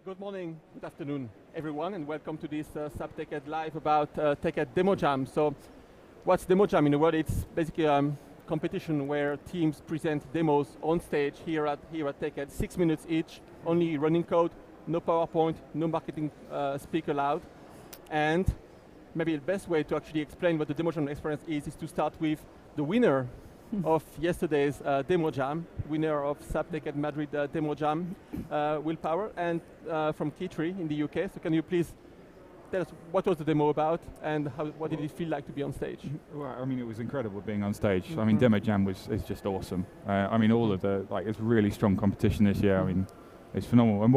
Good morning, good afternoon, everyone, and welcome to this TechEd Live about TechEd Demo Jam. So, what's Demo Jam in a word? It's basically a competition where teams present demos on stage here at TechEd, 6 minutes each, only running code, no PowerPoint, no marketing speak allowed. And maybe the best way to actually explain what the Demo Jam experience is to start with the winner of yesterday's Demo Jam, winner of TechEd Madrid Demo Jam, Will Power, and from Keytree in the UK. So can you please tell us what was the demo about and what did it feel like to be on stage? Well, I mean, it was incredible being on stage. I mean, Demo Jam is just awesome. I mean, all of it's really strong competition this year. I mean, it's phenomenal. And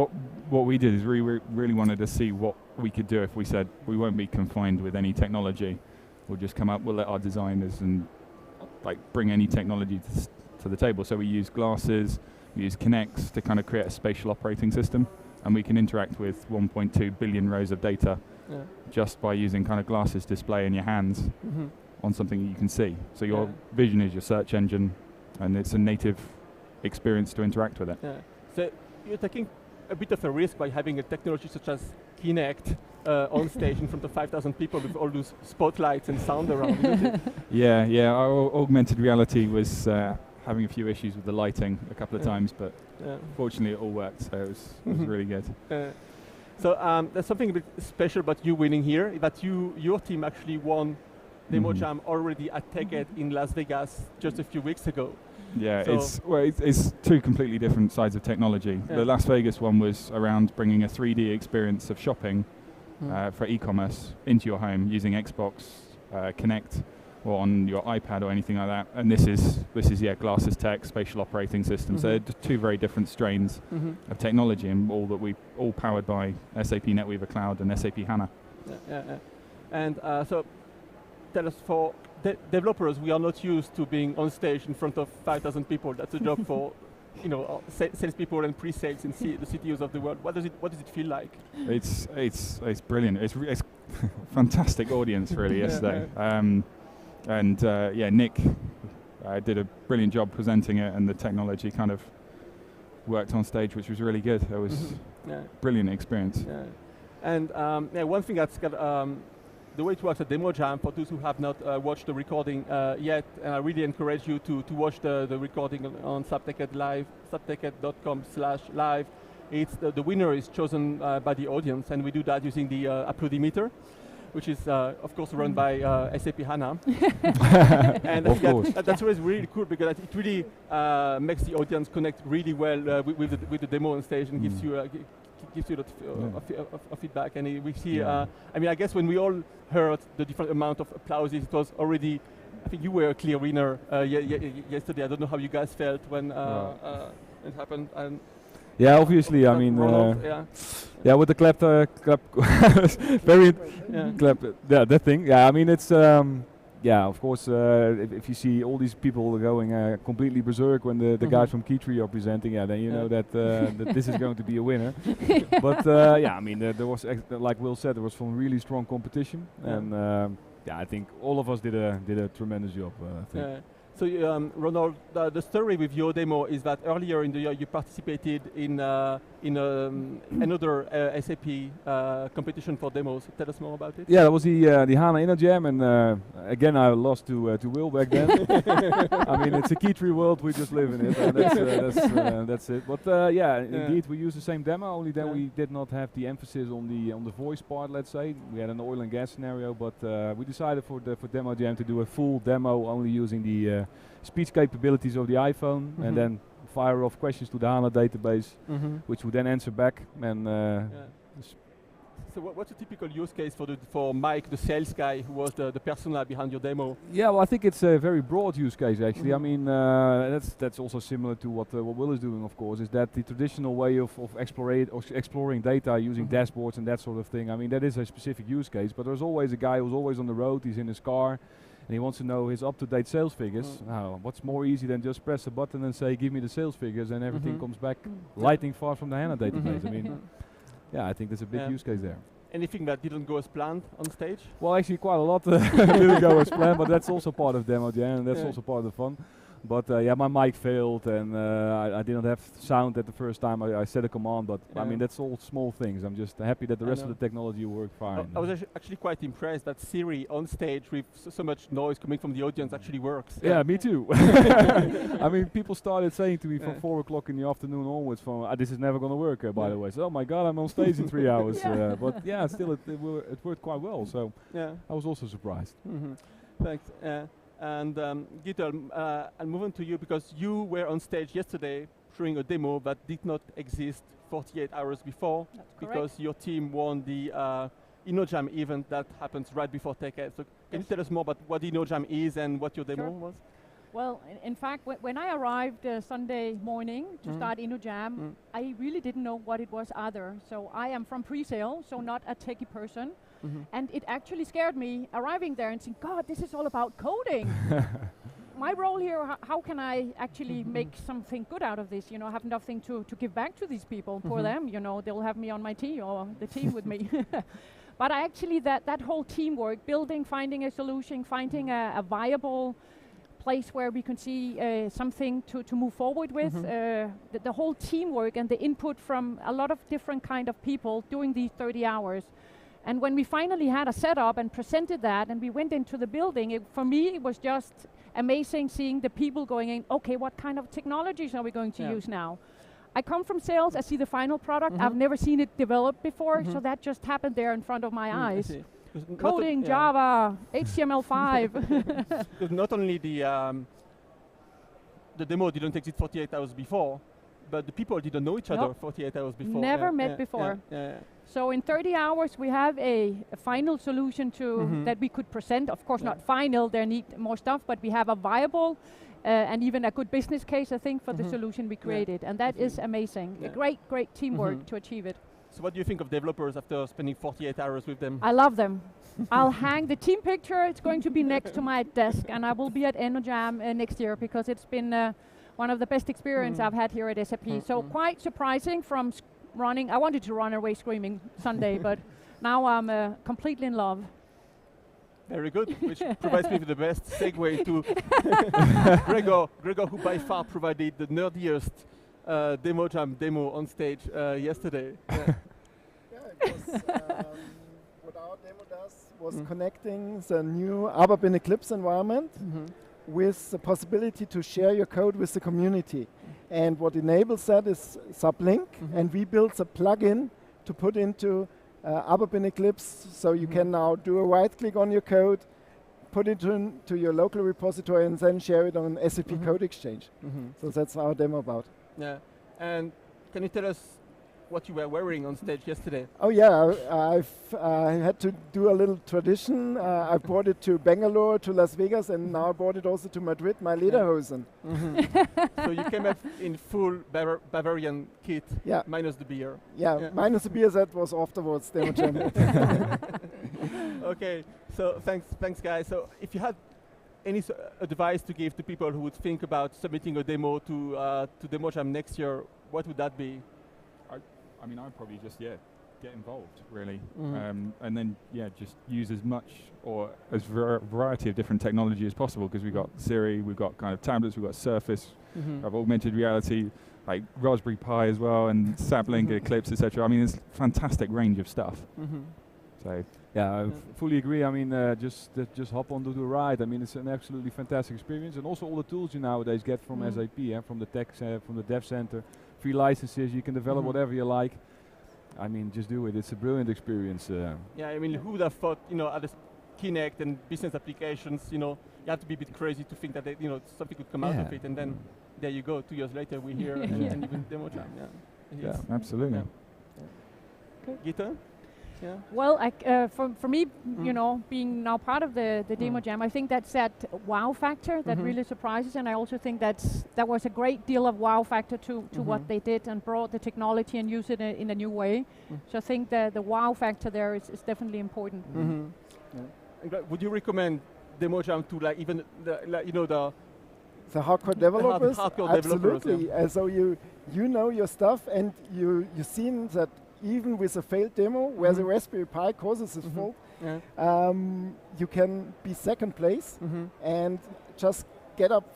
what we did is really wanted to see what we could do if we said we won't be confined with any technology. We'll just come up, we'll let our designers and bring any technology to the table. So we use glasses, we use Kinects to kind of create a spatial operating system, and we can interact with 1.2 billion rows of data just by using kind of glasses display in your hands on something you can see. So your vision is your search engine, and it's a native experience to interact with it. Yeah. So you're taking a bit of a risk by having a technology such as Kinect on stage in front of 5,000 people with all those spotlights and sound around, isn't it? Yeah. Our augmented reality was having a few issues with the lighting a couple of times, but fortunately it all worked, so it was really good. So there's something a bit special about you winning here, that your team actually won Demo Jam already at TechEd in Las Vegas just a few weeks ago. Yeah, so it's two completely different sides of technology. Yeah. The Las Vegas one was around bringing a 3D experience of shopping for e-commerce into your home using Xbox, Kinect, or on your iPad or anything like that. And this is glasses tech, spatial operating system. So they're just two very different strains of technology, and all powered by SAP NetWeaver Cloud and SAP HANA. And so tell us, for developers, we are not used to being on stage in front of 5,000 people. That's a job for salespeople and pre-sales in the CTOs of the world. What does it feel like? It's brilliant. It's fantastic audience really yesterday. Nick did a brilliant job presenting it, and the technology kind of worked on stage, which was really good. It was brilliant experience. Yeah. And one thing that's got the way it works at Demo Jam, for those who have not watched the recording yet, and I really encourage you to watch the recording on TechEd Live, TechEd.com/live. It's the winner is chosen by the audience, and we do that using the Applaudimeter, which is of course run by SAP HANA. And that's really cool, because it really makes the audience connect really well with the demo on stage, and gives you a lot of feedback. And we see, I mean, I guess when we all heard the different amount of applauses, it was already, I think you were a clear winner yesterday. I don't know how you guys felt when it happened. And yeah, obviously, I mean, with the clap, very clap, that thing. Yeah, I mean, it's, of course, if you see all these people going completely berserk when the guys from Keytree are presenting, then you know that this is going to be a winner. But I mean, there was, like Will said, there was some really strong competition, and I think all of us did a tremendous job. I think. So Ronald, the story with your demo is that earlier in the year you participated in another SAP competition for demos. Tell us more about it. Yeah, that was the HANA Inner Jam, and again I lost to Will back then. I mean, it's a Keytree world, we just live in it, and that's it. But indeed we used the same demo, only then we did not have the emphasis on the voice part. Let's say we had an oil and gas scenario, but we decided for Demo Jam to do a full demo only using the speech capabilities of the iPhone, and then fire off questions to the HANA database, which would then answer back. And so what's a typical use case for Mike, the sales guy, who was the persona behind your demo? Yeah, well, I think it's a very broad use case actually. I mean, that's also similar to what Will is doing, of course, is that the traditional way of exploring data using dashboards and that sort of thing. I mean, that is a specific use case, but there's always a guy who's always on the road, he's in his car, and he wants to know his up-to-date sales figures. Now, what's more easy than just press a button and say, give me the sales figures, and everything comes back lightning fast from the HANA database. I mean, I think there's a big use case there. Anything that didn't go as planned on stage? Well, actually quite a lot didn't go as planned, but that's also part of Demo Jam, and that's also part of the fun. But yeah, my mic failed, and I didn't have sound at the first time I said a command. But I mean, that's all small things. I'm just happy that the rest of the technology worked fine. I was actually quite impressed that Siri on stage with so much noise coming from the audience actually works. Yeah, me too. I mean, people started saying to me from 4 o'clock in the afternoon onwards, this is never going to work, by the way. So, oh my God, I'm on stage in 3 hours. But yeah, still, it worked quite well. So I was also surprised. Thanks. And Gito, I'll move on to you because you were on stage yesterday showing a demo that did not exist 48 hours before. That's because correct. your team won the InnoJam event that happens right before TechEd. So can you tell us more about what InnoJam is and what your demo was? Well, in fact, when I arrived Sunday morning to start InnoJam, I really didn't know what it was either. So I am from pre-sale, so not a techie person. And it actually scared me arriving there and saying, God, this is all about coding. My role here, how can I actually make something good out of this? You know, I have nothing to give back to these people. For them, you know, they'll have me on my team or the team with me. But I actually, that whole teamwork, building, finding a solution, finding a viable place where we can see something to move forward with, the whole teamwork and the input from a lot of different kind of people during these 30 hours. And when we finally had a setup and presented that and we went into the building, for me it was just amazing seeing the people going in, okay, what kind of technologies are we going to use now? I come from sales, I see the final product, I've never seen it developed before, so that just happened there in front of my eyes. Coding, Java, HTML5. Because not only the demo didn't exist 48 hours before, but the people didn't know each other 48 hours before. Never met before. So in 30 hours we have a final solution to that we could present. Of course not final, there need more stuff, but we have a viable and even a good business case, I think, for the solution we created. And that is amazing. A great teamwork to achieve it. So what do you think of developers after spending 48 hours with them? I love them. I'll hang the team picture. It's going to be next to my desk, and I will be at InnoJam next year because it's been one of the best experience I've had here at SAP. So quite surprising from running. I wanted to run away screaming Sunday, but now I'm completely in love. Very good, which provides me with the best segue to Gregor, who by far provided the nerdiest DemoJam demo on stage yesterday. It was, what our demo does was connecting the new ABAP in Eclipse environment with the possibility to share your code with the community. And what enables that is Sublink, and we built a plugin to put into ABAP in Eclipse, so you can now do a right click on your code, put it into your local repository, and then share it on SAP Code Exchange. So that's our demo about. Yeah, and can you tell us what you were wearing on stage yesterday? Oh yeah, I had to do a little tradition. I brought it to Bangalore, to Las Vegas, and now I brought it also to Madrid, my lederhosen. So you came up in full Bavarian kit, minus the beer. Yeah, minus the beer that was afterwards, demo jam. Okay, so thanks guys. So if you had any advice to give to people who would think about submitting a demo to DemoJam next year, what would that be? I mean, I'd probably just, get involved, really. And then, just use as much or as variety of different technology as possible, because we've got Siri, we've got kind of tablets, we've got Surface, we have augmented reality, like Raspberry Pi as well, and Sublink, Eclipse, etc. I mean, it's a fantastic range of stuff. So yeah, I fully agree. I mean, just hop onto the ride. I mean, it's an absolutely fantastic experience, and also all the tools you nowadays get from SAP, from the tech, from the dev center, free licenses. You can develop whatever you like. I mean, just do it. It's a brilliant experience. Yeah, I mean, who would have thought, at the Kinect and business applications, you have to be a bit crazy to think that something could come out of it, and then there you go. 2 years later, we're here and even DemoJam. Yeah, absolutely. Okay. Gita? Yeah. Well, for me, being now part of the DemoJam, I think that's that wow factor that really surprises, and I also think that was a great deal of wow factor to what they did and brought the technology and use it in a new way. So I think the wow factor there is definitely important. Would you recommend DemoJam to even the hardcore developers? Absolutely. So you know your stuff, and you've seen that even with a failed demo where the Raspberry Pi causes this fault, you can be second place and just get up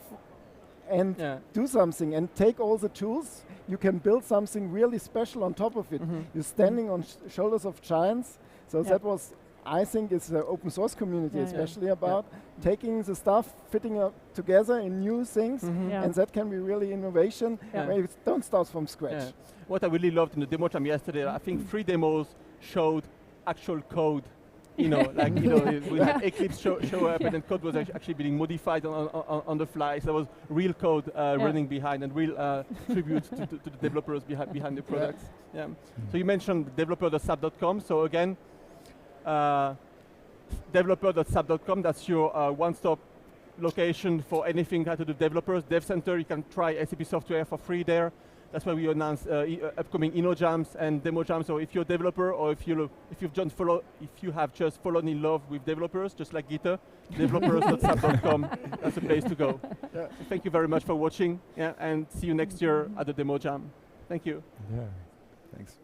and do something and take all the tools. You can build something really special on top of it. You're standing on shoulders of giants. So that was, I think, it's the open source community especially about taking the stuff, fitting it together in new things, and that can be really innovation. Where you don't start from scratch. What I really loved in the demo jam yesterday, I think 3 demos showed actual code. You know, like we had Eclipse show up, and then code was actually being modified on the fly. So there was real code running behind, and real tribute to the developers behind the products. So you mentioned developer.sap.com. So again, developer.sap.com. That's your one-stop location for anything to do with developers. Dev Center. You can try SAP software for free there. That's why we announce upcoming InnoJams and Demo Jams. So if you're a developer, or if you have just fallen in love with developers, just like Gita, developers.sap.com. That's the place to go. So thank you very much for watching, and see you next year at the Demo Jam. Thank you. Yeah, thanks.